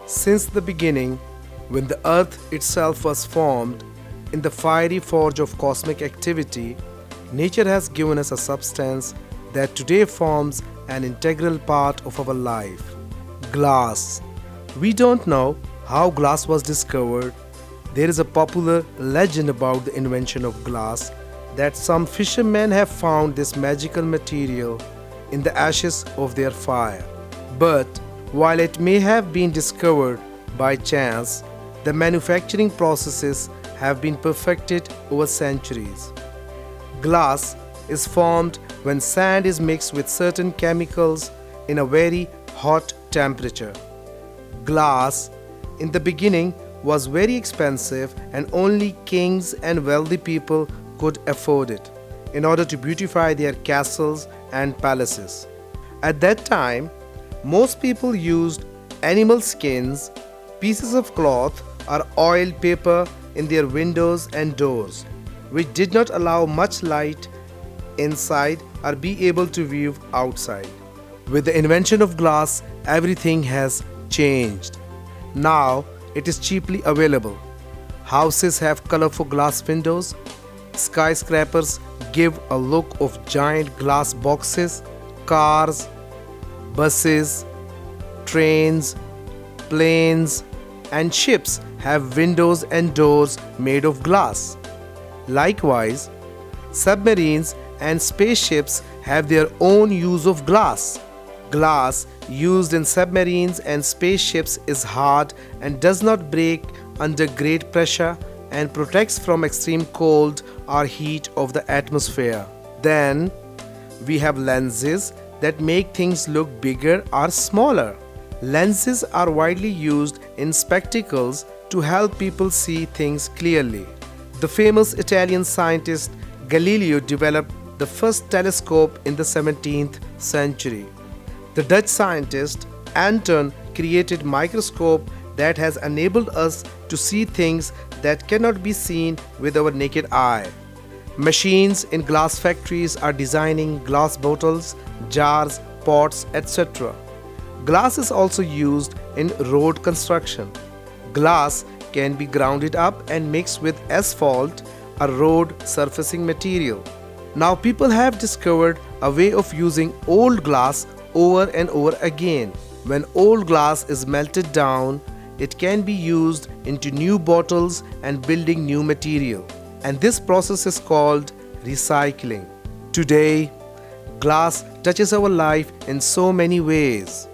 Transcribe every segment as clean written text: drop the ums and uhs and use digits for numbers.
Since the beginning, when the earth itself was formed, in the fiery forge of cosmic activity, nature has given us a substance that today forms an integral part of our life: glass. We don't know how glass was discovered. There is a popular legend about the invention of glass that some fishermen have found this magical material in the ashes of their fire. But while it may have been discovered by chance, the manufacturing processes have been perfected over centuries. Glass is formed when sand is mixed with certain chemicals in a very hot temperature. Glass, in the beginning, was very expensive and only kings and wealthy people could afford it in order to beautify their castles and palaces. At that time, most people used animal skins, pieces of cloth, or oiled paper in their windows and doors, which did not allow much light inside or be able to view outside. With the invention of glass, everything has changed. Now it is cheaply available. Houses have colorful glass windows. Skyscrapers give a look of giant glass boxes. Cars, buses, trains, planes, and ships have windows and doors made of glass. Likewise, submarines and spaceships have their own use of glass. Glass used in submarines and spaceships is hard and does not break under great pressure and protects from extreme cold or heat of the atmosphere. Then we have lenses that make things look bigger or smaller. Lenses are widely used in spectacles to help people see things clearly. The famous Italian scientist Galileo developed the first telescope in the 17th century. The Dutch scientist Anton created a microscope that has enabled us to see things that cannot be seen with our naked eye. Machines in glass factories are designing glass bottles, jars, pots, etc. Glass is also used in road construction. Glass can be grounded up and mixed with asphalt, a road surfacing material. Now people have discovered a way of using old glass over and over again. When old glass is melted down, it can be used into new bottles and building new material. And this process is called recycling. Today, glass touches our life in so many ways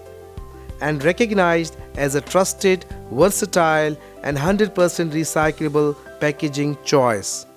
and recognized as a trusted, versatile, and 100% recyclable packaging choice.